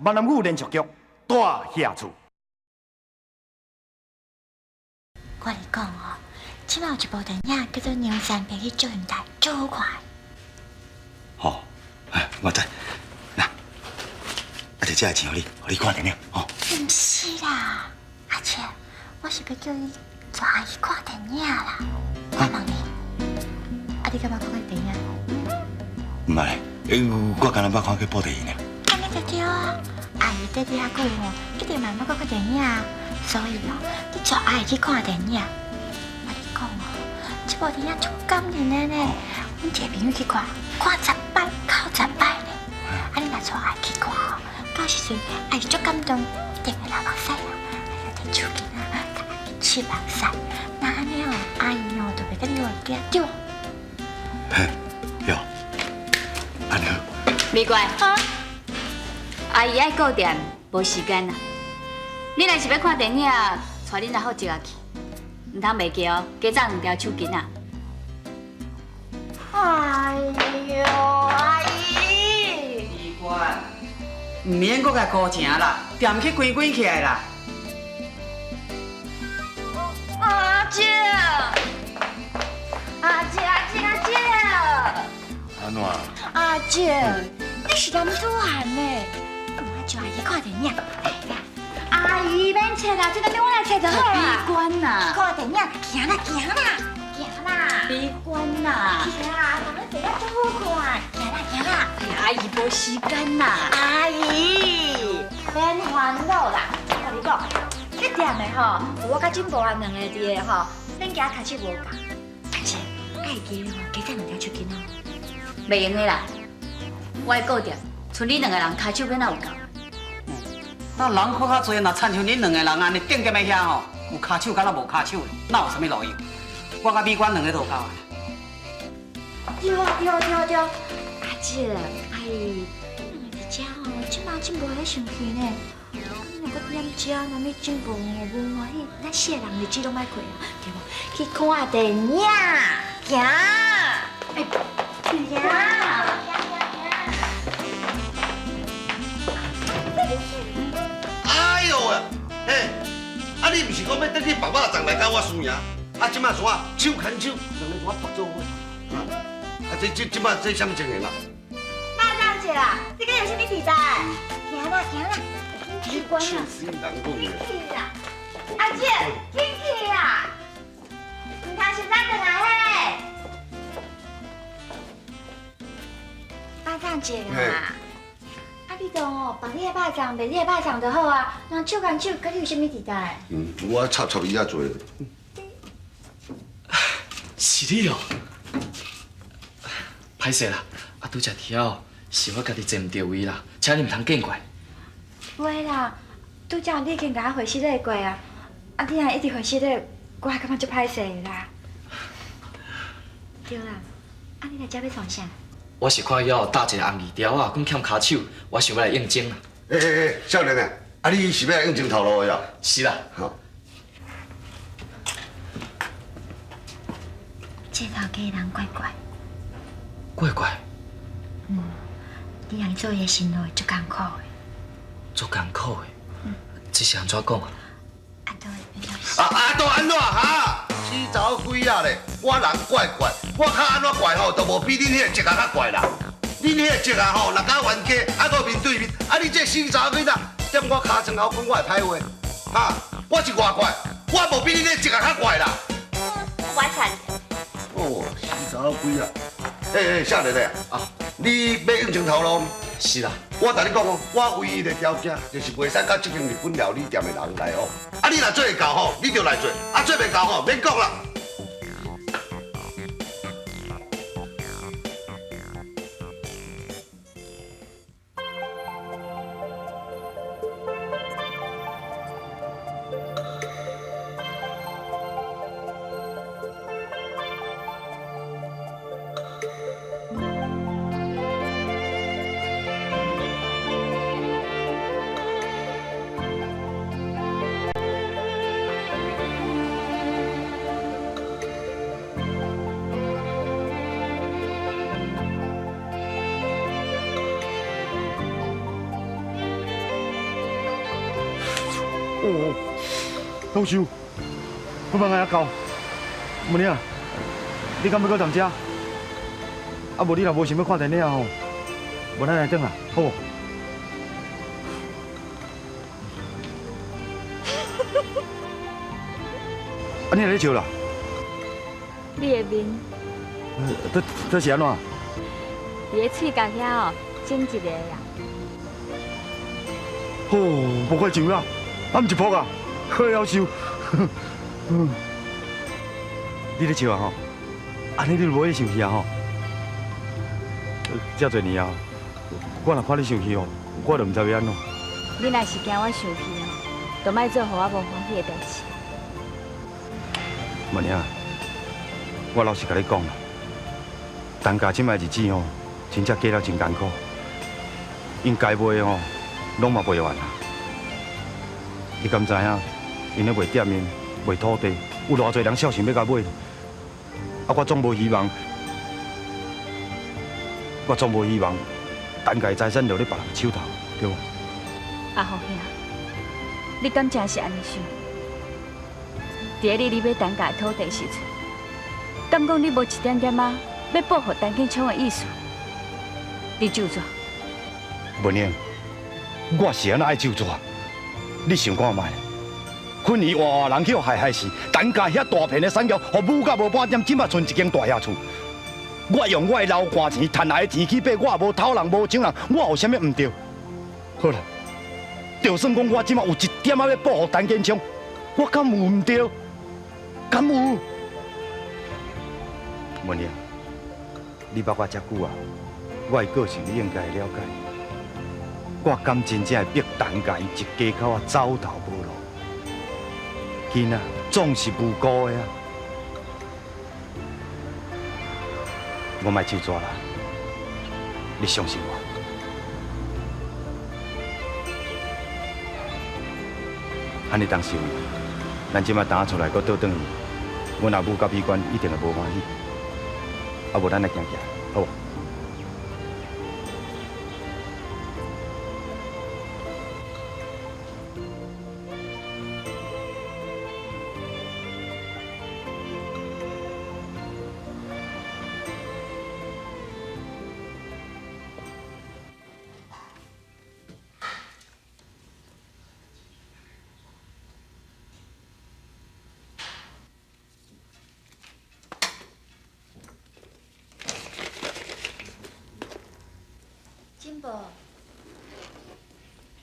闽南语连续剧大下注。我跟你讲哦，即摆有一部电影叫做《梁山伯去祝英台》，足好看。哦，哎，我知。那，啊，就这个钱互你看电影哦。唔是啦，阿姐，我是要叫你带阿姨看电影啦。我问你，啊，你敢捌看过电影？唔係，我今日捌看过部电影呢。安尼就对啊，阿姨短短遐久吼，一定嘛捌看过电影，所以哦，你带阿姨去看电影。我跟你讲哦，这部电影足感人的呢，阮一个朋友去看10摆、90摆呢。啊，你若带阿姨去看哦，到时阵阿姨足感动，一定会流目屎啊，还要摕手巾啊，甲阿姨拭目屎。那安尼哦，阿姨哦就袂甲你话惊对。嘿，哟，安尼好。美乖，啊，阿姨爱顾店，无时间啦。你若是要看电影，带恁阿好一下去，唔通袂记哦，加涨2条手巾啊。哎呦，阿姨！奇怪，唔免搁甲顾正啦，店去关关起来啦。阿姐，阿姐，阿姐，阿姐，安怎？阿姐，你是男子汉呢？我叫阿姨看电影。阿姨免切啦，这个我来切就好啦。闭关啦，看电影，行啦，行啦，行啦。闭关啦。行啦，咱们这个真好看。行啦，行啦。哎呀，阿姨无时间啦。阿姨，免烦恼啦。我跟你讲，这店的吼，有我甲金宝安两个伫的吼，恁家读书无共，但是爱记的吼，加赚2条手巾哦。袂用的啦，我的顾店，剩你2个人骹手要哪有够？那人搁较济，若参像恁2个人安尼顶踮在遐吼，有骹手敢若无骹手的，哪有啥物路用？我甲美官2个都有够啊。对啊，对啊，对啊，对啊。阿姐，阿姨，你两个伫遮吼，即马真无咧生气呢。你若搁踮遮，那么真无无欢喜，咱4个人日子拢歹过啊，对无？去看电影，行，哎，行。哎呦啊！嘿，啊你毋是讲要等去绑肉粽来教我输赢？啊，即马怎啊？手牵手，两个怎啊合作伙？啊，即马这什么情形啊？大丈姐啦，你敢有啥物期待？行啦，行啦，紧关啦，死人讲的。去啦！阿姐，紧去啦！唔通是咱回来嘿。大丈姐啦。啊，你讲哦，绑你的肉粽，卖你的肉粽就好啊。人手牵手，跟你有啥物期待？我插伊遐做。是你哦，歹势啦，啊，拄则伫遐是我家己坐唔到位啦，请你唔通见怪。袂啦，拄则你已经甲我回失礼过啊，啊，你若一直回失礼，我还感觉足歹势的啦。对啦，啊，你来遮要创啥？我是看了搭一个红二条啊，讲欠骹手，我想要来应征啦。少年啊，啊你是要来应征头路的啦？是啦。好。这头家人怪怪，怪怪，你让伊做伊的心路足艰苦的。足艰苦的，这是安怎讲啊？啊，都会是。都安怎哈？死查某鬼仔咧，我人怪怪，我较安怎怪吼，都无比恁迄个职啊较怪啦。恁迄个职啊吼，若甲冤家，啊搁面对面，啊你这死查某鬼仔，踮我骹床后讲我的歹话，哈，我是外怪，我无比恁迄个职啊较怪啦。我惨。哦，死查某鬼仔，少年咧，啊，你要应征头路？是啦。我甲你讲哦，我唯一的条件就是袂使甲这间日本料理店的人来哦。啊，你若做会到吼，你就来做；啊，做袂到吼，免讲啦。好受，我帮阿到。问你啊，你敢要搁踮遮？啊，无你若无想要看电影吼，无咱来转啊，好无？啊，你来咧笑啦？你的面，这是安怎？你的喙角遐哦，整一个呀。哦，无怪上啦，啊，毋一扑啊，好夭寿。你咧笑啊吼？安尼你就无咧生气啊吼？遮侪年啊，我若看你生气哦，我就毋知要安怎。你若是惊我生气哦，就莫做互我无欢喜的代志。文英，我老实甲你讲啦，单家即摆日子吼，真正过了真艰苦，因该卖的吼，拢嘛卖完啦。你敢知影？因咧卖店面、卖土地，有偌侪人孝心要甲买，啊，我总无希望，单家的财产落咧别人手头，对无？阿福兄，你敢真是安尼想？伫你买单家土地时阵，敢讲你无一点点啊要报复陈建昌的意思？你就做？文英，我是安怎爱就做？你想看觅？昆尼娃娃人去害死，单家遐大片的产业，互武甲无半点，即马剩一间大遐厝。我用我的流汗钱赚来的田去买，我也无偷人无抢人，我有啥物唔对？好啦，就算讲我即马有一点仔要报复陈建昌，我敢有唔对？敢有？文英，你捌我遮久啊，我的个性你应该会了解。我敢真正会逼陈家伊一家口啊走投无路。囡仔总是无辜的啊！我莫手抓啦，你相信我。安尼当时，咱即摆打出来，搁倒转去，阮阿母甲美官一定会无欢喜。啊，无咱来行行，好无？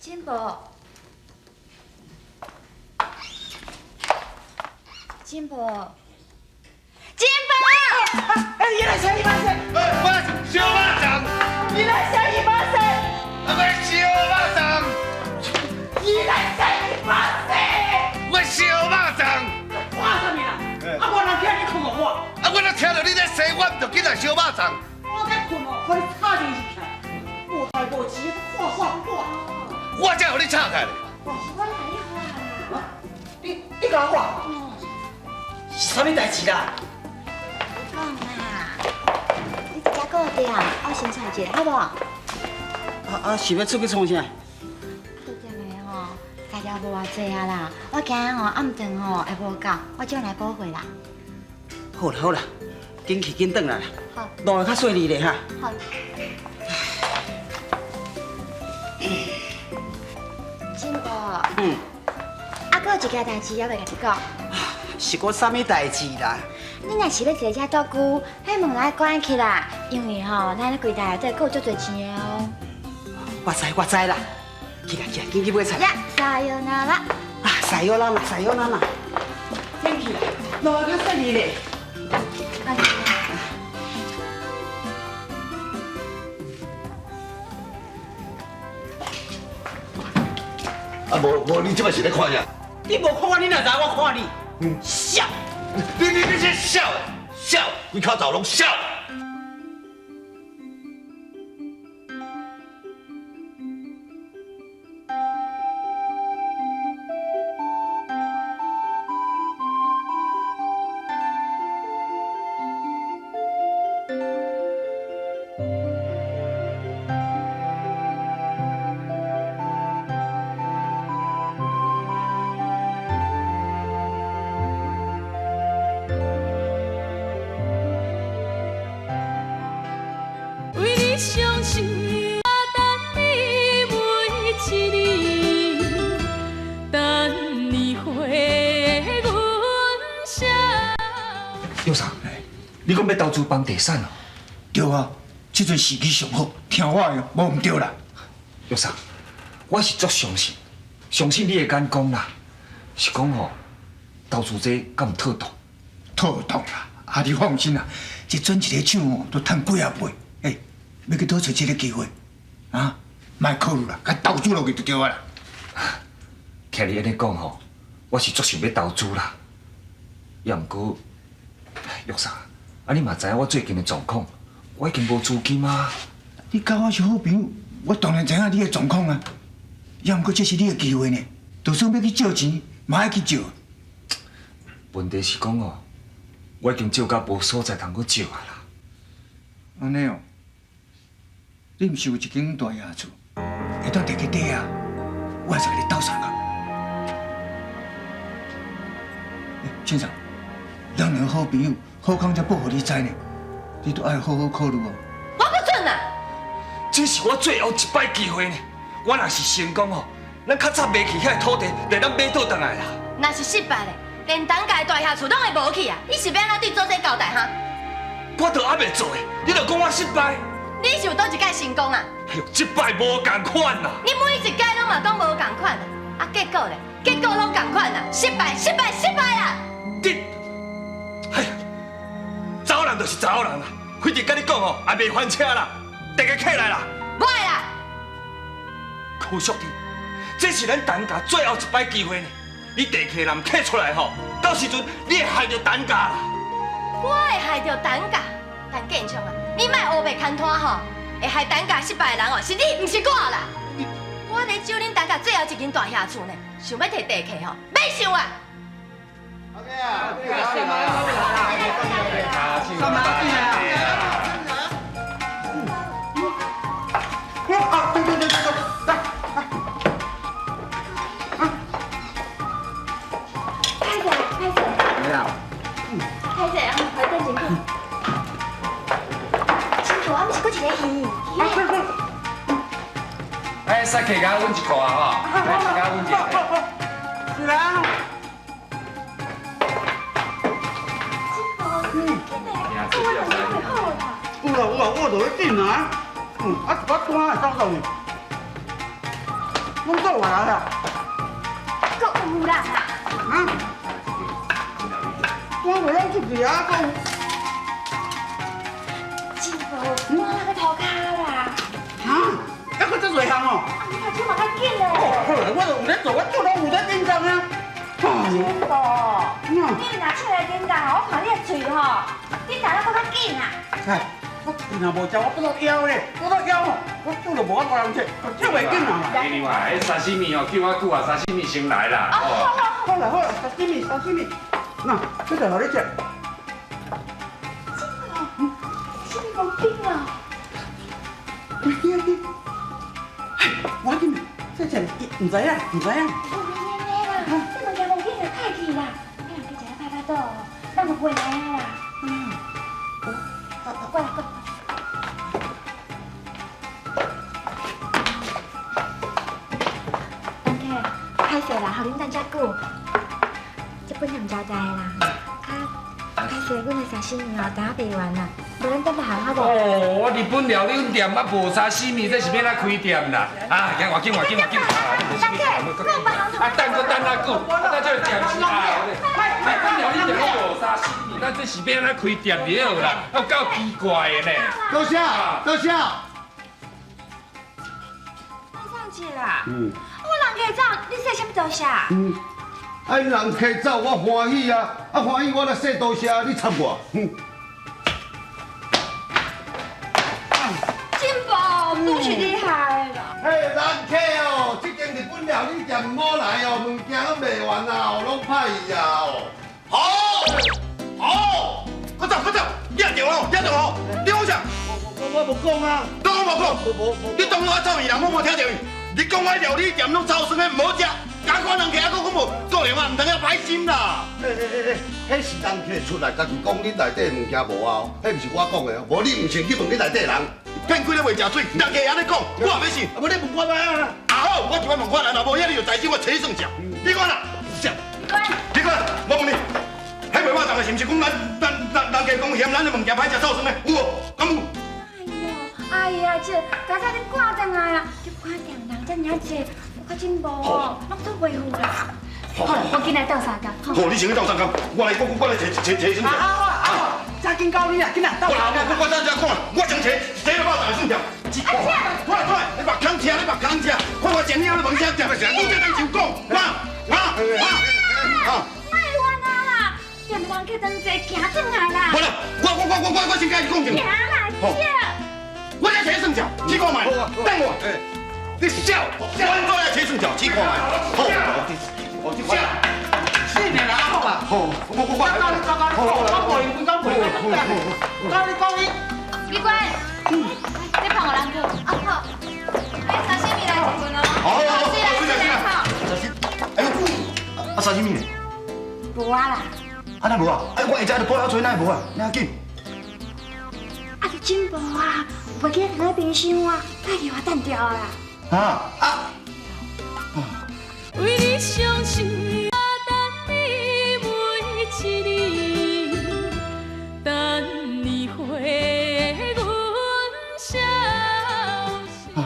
金宝，金宝，金宝！哎，你来小姨妈生！我小巴掌，你来小姨妈生！我小巴掌，你来小姨妈生！我小巴掌。我什么啦？啊，我人听你讲我，啊，我若听到你在说，我唔就紧来小巴掌。我在困哦，互你吵进去去，无代无志，我。我才互你吵开咧。我来啊！你甲我？是啥物代志啦？你讲啦，你一只顾店，我先找一个，好无？是要出去创啥？顾店的吼，材料无偌济啊啦，我惊吼暗顿吼会无够，我就来补货啦。好啦好啦，紧去紧转来啦。好，路会较顺利咧哈。好。金宝，啊，还有一件代志要甲你讲。是个啥物代志啦？你若是要坐遮多久，迄门来关起啦，因为吼，咱咧柜台内底还有足侪钱的哦。我知啦。去啦，紧去买菜。呀，撒油那啦。啊，撒油啦嘛，紧去啦，路会较顺利咧。啊，无，你即摆是咧看啥？你无看我，你哪知我看你？笑！你这笑，规口罩拢笑。你讲要投资房地产哦？对啊，这阵时机上好，听我的，无唔对啦。玉山，我是足相信你的眼光啦。是讲吼，投资这敢有套动？妥当啦，啊你放心啦，一转一个抢哦，都赚几啊倍。哎，要去倒找这个机会，啊，莫考虑啦，甲投资落去就对啊啦。听你安尼讲吼，我是足想要投资啦。也毋过，玉山，啊你嘛知影我最近的状况，我已经无资金啊。你甲我是好朋友，我当然知影你的状况啊。也毋过这是你的机会呢，就算要去借钱，嘛爱去借。问题是讲哦，我已经借到无所在通去借啊啦。安尼哦，你毋是有一间大衙厝，会当摕去抵啊？我还是甲你斗相共。先生，咱两个好朋友，好康才报互你知呢，你都爱好好考虑哦。我不准啊！这是我最后一摆机会呢，我若是成功哦，咱较早卖去遐土地，来咱买倒转来啦。若是失败咧，连当家大厦厝拢会无去啊！你是要安怎对做这交代哈？我都还袂做诶，你就讲我失败？你是有倒一届成功啊？哎呦，这摆无共款啦！你每一届拢嘛讲无共款啊，啊结果咧，结果拢共款啊，失败啊！你，哎呀，查某人就是查某人啦，反正甲你讲哦，也袂翻车啦，大家起来啦！不爱啦！可惜的，这是咱陈家最后一摆机会呢。你地客人客出来吼，到时阵你会害着陈家啦。我会害着陈家，但建昌啊，你莫乌白牵拖吼，会害陈家失败的人哦，是你，毋是我啦。我咧招恁陈家最后一间大厦厝呢，想要摕地客吼，免想啊！开始啊，快点进去。清楚，我们是搁一个鱼。哎，杀客甲阮一个啊吼，来杀甲阮一个。是啦。我就要进来。我单会走走呢。拢做完啦。搁有啦。啊？我袂晓出去啊，讲。师傅，我那个涂骹啦。啊？还搁这侪项哦？你看手嘛较紧嘞。好啦，我就有咧做，我做拢有咧紧张啊。师傅，你若出来紧张哦，我看你的嘴吼，你打得搁较紧啊。哎，我若无食，我不到腰咧，不到腰哦，我做就无法大人吃，吃袂紧啊。另外，迄沙西米哦，叫我久啊，沙西米先来啦。好啦，沙西米，那这个互你吃。师傅讲冰啊。我紧，这吃唔知啊。你问题无紧就太气啦，你若去食拍拍倒，咱就回来啊啦。过来。陈客，歹势啦，互恁等遮久。这本人交代啦，歹势，阮的沙西米哦，等下卖完啦，无咱等下行好无？哦，我日本料理店啊无沙西米，这是要哪开店啦？啊，赶紧，陈客，我有别行啊，等啊久，那这店是啊，日本料理店无沙西米，咱这是要哪开店了啦？够奇怪的呢。多谢。上去啦。我人客走，你说什么多谢？啊，人客走，我欢喜啊！欢喜我来说多谢你插我。进步，都是厉害啦。嘿，人客哦，这间日本料理店唔好来哦，物件都卖完啦，哦，拢歹去啊哦。好，快走，压着哦，你好啥？我无讲啊，当我无讲，你当我臭鱼人，我无听着伊。你讲我料理店拢臭酸的，唔好食。假款人客还讲无，做人啊唔通遐歹心啦。迄是人客出来，家己讲恁内底物件无啊，迄毋是我讲的哦，无你毋信去问恁内底人。骗几日袂食水，人客安尼讲，我也要信。无你问我吗？啊好，我就要问看人，若无遐你就财神我找算账。你看啦，你看，我问你，迄迄袂饱当的是毋是讲人家讲嫌咱的物件歹食臭酸的，有无？敢有？哎呀，这刚才你挂上来啊，你看店人这尔济，我较进步哦，拢做维护啦。好了，我进来倒三工。好，你先去斗三工，我来找算条。好，再紧教你啊，紧啊，倒我等下看，我先找个饱当的算条。快，你别空吃，看我前面有问啥食，你这当就讲，卖冤啦！店人去当济行转来啦。好了，我先甲你讲一行啦，我来切算条，试看卖。等我，你笑，我来切算条，试看卖。好，笑，你名啦，好啊。好，我李官，你捧我人去。好。哎，小心米来一份哦。好，来。啊，啥物呢？无啊啦。啊，哪无啊？我下早就报了做，哪会无啊？哪紧？啊，你进步啊，袂记那冰箱啊，太给我单掉啦。为你伤心，等你每一年，等你回阮消息。啊，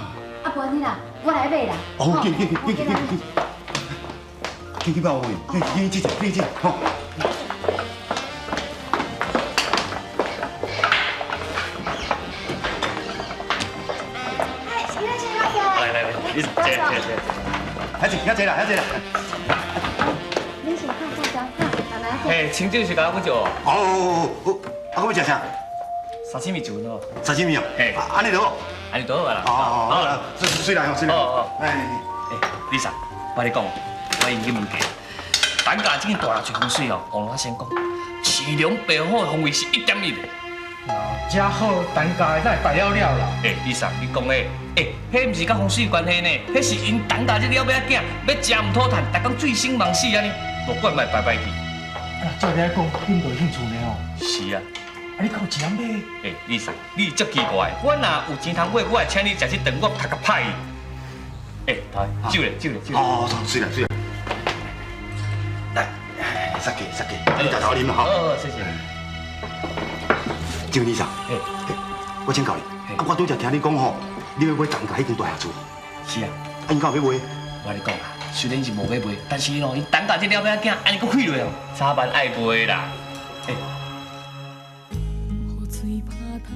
不然你啦，我来买啦。哦，紧去报我，紧，好。来，你坐。还坐啦。你先看菜单，慢慢看。嘿，清酒是甲我叫。哦，啊，我要食啥？沙西米酒喏。沙西米哦。嘿，安尼就好。安尼多好啊啦。好，水来。哎，李生，我跟你讲，我已经问过，单价这个大热风水哦，王老先讲，市容白好的风味是1点1的。这好单价哪会白了了啦？李生，你讲的，迄毋是甲风水有关系呢，迄是因单价这了尾仔囝要食唔讨趁，逐工醉生梦死安尼，无怪卖白去。照你来讲，恁都有兴趣呢哦。是啊。啊，你敢有钱买？李生，你足奇怪，我若有钱通买，我会请你食一顿我头壳歹去。头，酒咧。哦，水来。来，杀鸡，你大头啉哈。哦，谢谢。赵李生，我请教你，我拄则听你讲吼，你要买东家迄间大厦厝。是啊。啊，因敢有要买？我跟你讲啊，虽然是无要买，但是咯，因单价这了尾仔囝，安尼佫亏落哦，早晚爱买啦。雨水拍窗，